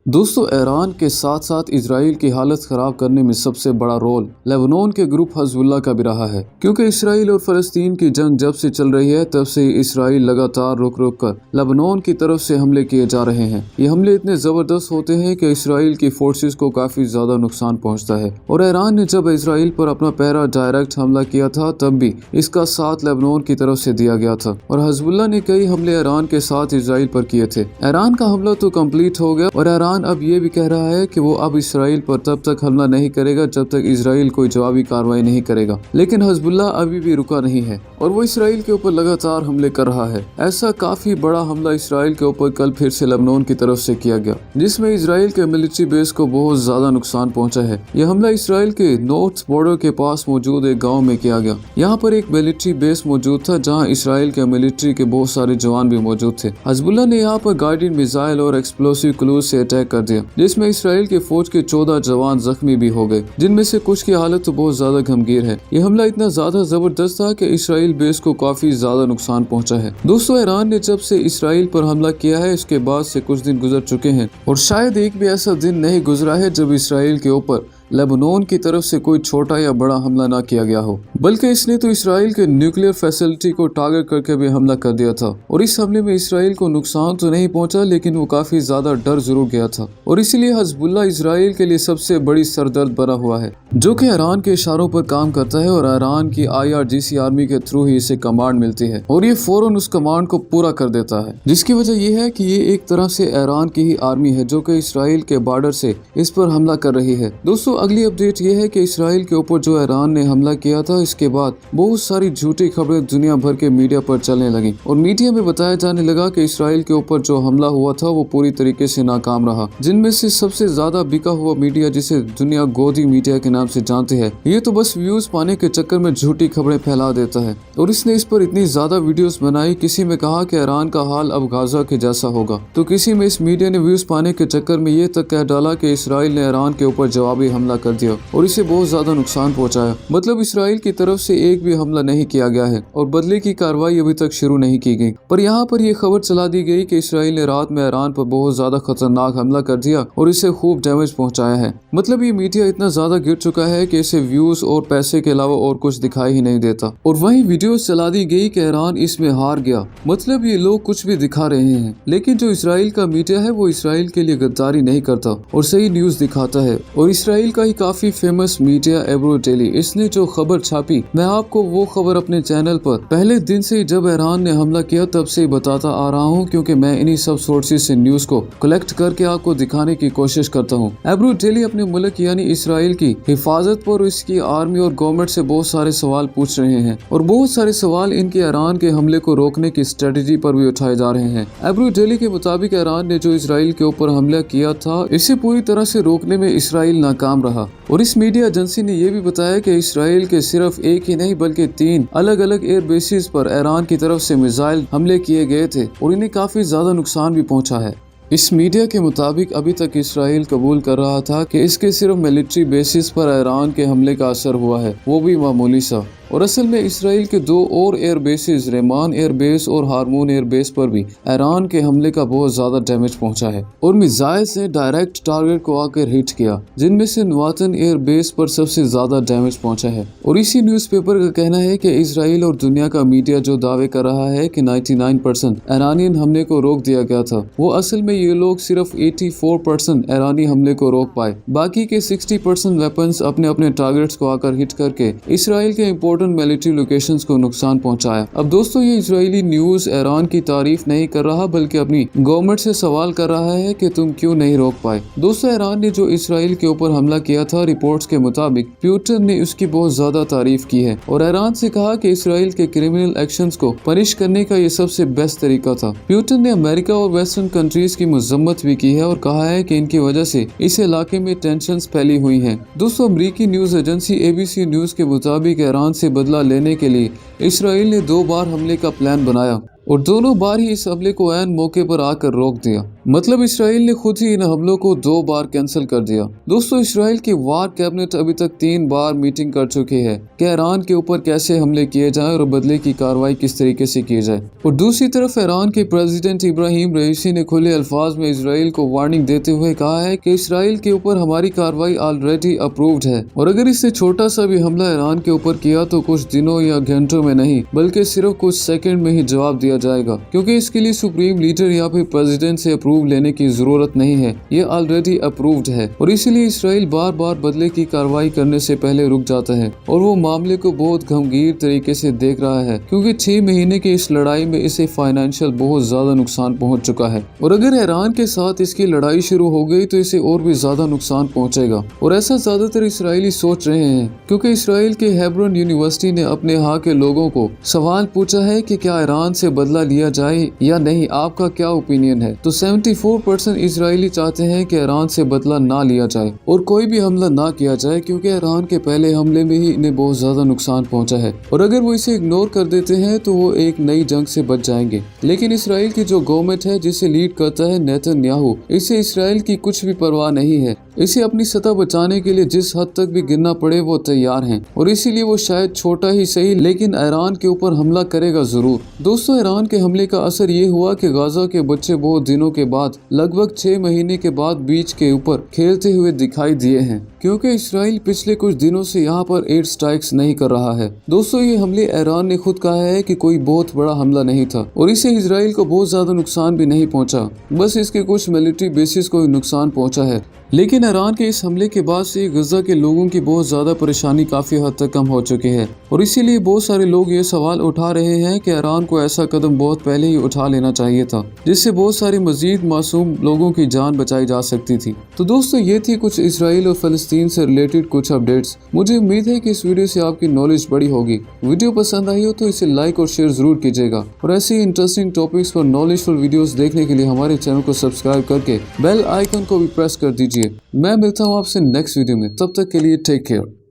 दोस्तों, ईरान के साथ साथ इसराइल की हालत खराब करने में सबसे बड़ा रोल लेबनान के ग्रुप हिजबुल्लाह का भी रहा है, क्योंकि इसराइल और फलस्तीन की जंग जब से चल रही है तब से इसराइल लगातार रुक रुक कर लेबनान की तरफ से हमले किए जा रहे हैं। ये हमले इतने जबरदस्त होते हैं कि इसराइल की फोर्सेस को काफी ज्यादा नुकसान पहुंचता है। और ईरान ने जब इसराइल पर अपना पहला डायरेक्ट हमला किया था तब भी इसका साथ लेबनान की तरफ से दिया गया था और हिजबुल्लाह ने कई हमले ईरान के साथ इसराइल पर किए थे। ईरान का हमला तो कम्प्लीट हो गया और ईरान अब ये भी कह रहा है कि वो अब इसराइल पर तब तक हमला नहीं करेगा जब तक इसराइल कोई जवाबी कार्रवाई नहीं करेगा। लेकिन हिजबुल्लाह अभी भी रुका नहीं है और वो इसराइल के ऊपर लगातार हमले कर रहा है। ऐसा काफी बड़ा हमला इसराइल के ऊपर कल फिर से लेबनान की तरफ से किया गया, जिसमें इसराइल के मिलिट्री बेस को बहुत ज्यादा नुकसान पहुंचा है। यह हमला इसराइल के नॉर्थ बॉर्डर के पास मौजूद एक गाँव में किया गया। यहाँ पर एक मिलिट्री बेस मौजूद था जहाँ इसराइल के मिलिट्री के बहुत सारे जवान भी मौजूद थे। हिजबुल्लाह ने यहाँ पर गाइडेड मिसाइल और एक्सप्लोसिव क्लूज से अटैक कर दिया, जिसमें इसराइल के फौज के 14 जवान जख्मी भी हो गए, जिनमें से कुछ की हालत तो बहुत ज्यादा गंभीर है। यह हमला इतना ज्यादा जबरदस्त था कि इसराइल बेस को काफी ज्यादा नुकसान पहुंचा है। दोस्तों, ईरान ने जब से इसराइल पर हमला किया है इसके बाद से कुछ दिन गुजर चुके हैं और शायद एक भी ऐसा दिन नहीं गुजरा है जब इसराइल के ऊपर लेबनान की तरफ से कोई छोटा या बड़ा हमला ना किया गया हो, बल्कि इसने तो इसराइल के न्यूक्लियर फैसिलिटी को टारगेट करके भी हमला कर दिया था। और इस हमले में इसराइल को नुकसान तो नहीं पहुंचा, लेकिन वो काफी ज्यादा डर जरूर गया था और इसीलिए हिजबुल्लाह इसराइल के लिए सबसे बड़ी सरदर्द बना हुआ है, जो कि ईरान के इशारों पर काम करता है और ईरान की IRGC आर्मी के थ्रू ही इसे कमांड मिलती है और ये फौरन उस कमांड को पूरा कर देता है। जिसकी वजह ये है कि ये एक तरह से ईरान की ही आर्मी है जो कि इसराइल के बॉर्डर से इस पर हमला कर रही है। दोस्तों, अगली अपडेट ये है कि इसराइल के ऊपर जो ईरान ने हमला किया था इसके बाद बहुत सारी झूठी खबरें दुनिया भर के मीडिया पर चलने लगी और मीडिया में बताया जाने लगा कि इसराइल के ऊपर जो हमला हुआ था वो पूरी तरीके से नाकाम रहा। जिनमें से सबसे ज्यादा बिका हुआ मीडिया, जिसे दुनिया गोदी मीडिया के नाम से जानती है, ये तो बस व्यूज पाने के चक्कर में झूठी खबरें फैला देता है और इसने इस पर इतनी ज्यादा वीडियोस बनाई। किसी में कहा कि ईरान का हाल अब गाजा के जैसा होगा, तो किसी में इस मीडिया ने व्यूज पाने के चक्कर में ये तक कह डाला कि इसराइल ने ईरान के ऊपर जवाबी हमला कर दिया और इसे बहुत ज्यादा नुकसान पहुंचाया। मतलब इसराइल की तरफ से एक भी हमला नहीं किया गया है और बदले की कार्रवाई अभी तक शुरू नहीं की गई। पर यहाँ पर यह खबर चला दी गई कि इसराइल ने रात में ईरान पर बहुत ज्यादा खतरनाक हमला कर दिया और इसे खूब डैमेज पहुंचाया है। मतलब ये मीडिया इतना ज्यादा गिर चुका है कि इसे व्यूज और पैसे के अलावा और कुछ दिखाई ही नहीं देता। और वही वीडियो चला दी गई कि ईरान इसमें हार गया। मतलब ये लोग कुछ भी दिखा रहे हैं, लेकिन जो इसराइल का मीडिया है वो इसराइल के लिए गद्दारी नहीं करता और सही न्यूज दिखाता है। और इसराइल का ही काफी फेमस मीडिया एब्रो डेली, इसने जो खबर छापी, मैं आपको वो खबर अपने चैनल पर पहले दिन से जब ईरान ने हमला किया तब से बताता आ रहा हूँ, क्योंकि मैं इन्हीं सब सोर्सेज से न्यूज को कलेक्ट करके आपको दिखाने की कोशिश करता हूँ। एब्रो डेली अपने मुल्क यानी इसराइल की हिफाजत पर इसकी आर्मी और गवर्नमेंट से बहुत सारे सवाल पूछ रहे हैं और बहुत सारे सवाल इनके ईरान के हमले को रोकने की स्ट्रेटेजी पर भी उठाए जा रहे हैं। एब्रो डेली के मुताबिक ईरान ने जो इसराइल के ऊपर हमला किया था इसे पूरी तरह से रोकने में इसराइल नाकाम रहा और इस मीडिया एजेंसी ने यह भी बताया कि इसराइल के सिर्फ एक ही नहीं बल्कि 3 अलग अलग एयर बेसिस पर ईरान की तरफ से मिसाइल हमले किए गए थे और इन्हें काफी ज्यादा नुकसान भी पहुंचा है। इस मीडिया के मुताबिक अभी तक इसराइल कबूल कर रहा था कि इसके सिर्फ मिलिट्री बेसिस पर ईरान के हमले का असर हुआ है, वो भी मामूली सा। और असल में इसराइल के 2 और एयर बेसिस, रेमान एयर बेस और हार्मोन एयर बेस पर भी ईरान के हमले का बहुत ज्यादा डैमेज पहुंचा है और मिसाइल से डायरेक्ट टारगेट को आकर हिट किया, जिनमें से नवातन एयर बेस पर सबसे ज्यादा डैमेज पहुंचा है। और इसी न्यूज़पेपर का कहना है कि इसराइल और दुनिया का मीडिया जो दावे कर रहा है कि 99% ईरानियन हमले को रोक दिया गया था, वो असल में ये लोग सिर्फ 84% ईरानी हमले को रोक पाए। बाकी के 60% वेपन्स अपने अपने टारगेट्स को आकर हिट करके इसराइल के इम्पोर्टेंट मिलिट्री लोकेशंस को नुकसान पहुंचाया। अब दोस्तों, ये इजरायली न्यूज ईरान की तारीफ नहीं कर रहा बल्कि अपनी गवर्नमेंट से सवाल कर रहा है कि तुम क्यों नहीं रोक पाए। दोस्तों, ईरान ने जो इसराइल के ऊपर हमला किया था, रिपोर्ट्स के मुताबिक पुतिन ने उसकी बहुत ज्यादा तारीफ की है और ईरान से कहा कि इसराइल के क्रिमिनल एक्शंस को पनिश करने का ये सबसे बेस्ट तरीका था। पुतिन ने अमेरिका और वेस्टर्न कंट्रीज की मजम्मत भी की है और कहा है कि इनकी वजह से इस इलाके में टेंशंस फैली हुई हैं। दोस्तों, अमेरिकी न्यूज एजेंसी ABC न्यूज के मुताबिक ईरान से बदला लेने के लिए इसराइल ने 2 बार हमले का प्लान बनाया और दोनों बार ही इस हमले को ऐन मौके पर आकर रोक दिया। मतलब इसराइल ने खुद ही इन हमलों को 2 बार कैंसिल कर दिया। दोस्तों, इसराइल की वार कैबिनेट अभी तक 3 बार मीटिंग कर चुकी है कि ईरान के ऊपर कैसे हमले किए जाएं और बदले की कार्रवाई किस तरीके से की जाए। और दूसरी तरफ ईरान के प्रेसिडेंट इब्राहिम रईसी ने खुले अल्फाज में इसराइल को वार्निंग देते हुए कहा है कि इसराइल के ऊपर हमारी कार्रवाई ऑलरेडी अप्रूव्ड है और अगर इससे छोटा सा भी हमला ईरान के ऊपर किया तो कुछ दिनों या घंटों में नहीं बल्कि सिर्फ कुछ सेकंड में ही जवाब दिया जाएगा, क्योंकि इसके लिए सुप्रीम लीडर या फिर प्रेसिडेंट से अप्रूव लेने की जरूरत नहीं है, ये ऑलरेडी अप्रूव्ड है। और इसीलिए इसराइल बार बार बदले की कार्रवाई करने से पहले रुक जाता है और वो मामले को बहुत गंभीर तरीके से देख रहा है, क्योंकि 6 महीने की इस लड़ाई में इसे फाइनेंशियल बहुत ज्यादा नुकसान पहुंच चुका है और अगर ईरान के साथ इसकी लड़ाई शुरू हो गई तो इसे और भी ज्यादा नुकसान पहुंचेगा। और ऐसा ज्यादातर इसराइली सोच रहे हैं, क्योंकि इसराइल के हेब्रोन यूनिवर्सिटी ने अपने यहाँ के लोगों को सवाल पूछा है कि क्या ईरान से बदला लिया जाए या नहीं, आपका क्या ओपिनियन है। तो 74% इसराइली चाहते हैं कि ईरान से बदला ना लिया जाए और कोई भी हमला ना किया जाए, क्योंकि ईरान के पहले हमले में ही इन्हें बहुत ज्यादा नुकसान पहुंचा है और अगर वो इसे इग्नोर कर देते हैं तो वो एक नई जंग से बच जाएंगे। लेकिन इसराइल की जो गवर्नमेंट है जिसे लीड करता है नेतन्याहू, इसे इसराइल की कुछ भी परवाह नहीं है। इसे अपनी सत्ता बचाने के लिए जिस हद तक भी गिरना पड़े वो तैयार हैं और इसीलिए वो शायद छोटा ही सही लेकिन ईरान के ऊपर हमला करेगा जरूर। दोस्तों, ईरान के हमले का असर ये हुआ कि गाजा के बच्चे बहुत दिनों के बाद लगभग 6 महीने के बाद बीच के ऊपर खेलते हुए दिखाई दिए हैं, क्योंकि इसराइल पिछले कुछ दिनों से यहाँ पर एयर स्ट्राइक्स नहीं कर रहा है। दोस्तों, ये हमले ईरान ने खुद कहा है कि कोई बहुत बड़ा हमला नहीं था और इससे इसराइल को बहुत ज्यादा नुकसान भी नहीं पहुंचा, बस इसके कुछ मिलिट्री बेसिस को नुकसान पहुंचा है। लेकिन ईरान के इस हमले के बाद से गजा के लोगों की बहुत ज्यादा परेशानी काफी हद तक कम हो चुकी है और इसीलिए बहुत सारे लोग ये सवाल उठा रहे हैं कि ईरान को ऐसा कदम बहुत पहले ही उठा लेना चाहिए था, जिससे बहुत सारे मजीद मासूम लोगों की जान बचाई जा सकती थी। तो दोस्तों, ये थी कुछ इसराइल और फलस्तीन से रिलेटेड कुछ अपडेट्स। मुझे उम्मीद है कि इस वीडियो से आपकी नॉलेज बड़ी होगी। वीडियो पसंद आई हो तो इसे लाइक और शेयर जरूर कीजिएगा और ऐसे ही इंटरेस्टिंग टॉपिक्स पर नॉलेजफुल वीडियोस देखने के लिए हमारे चैनल को सब्सक्राइब करके बेल आइकन को भी प्रेस कर दीजिए। मैं मिलता हूँ आपसे नेक्स्ट वीडियो में, तब तक के लिए टेक केयर।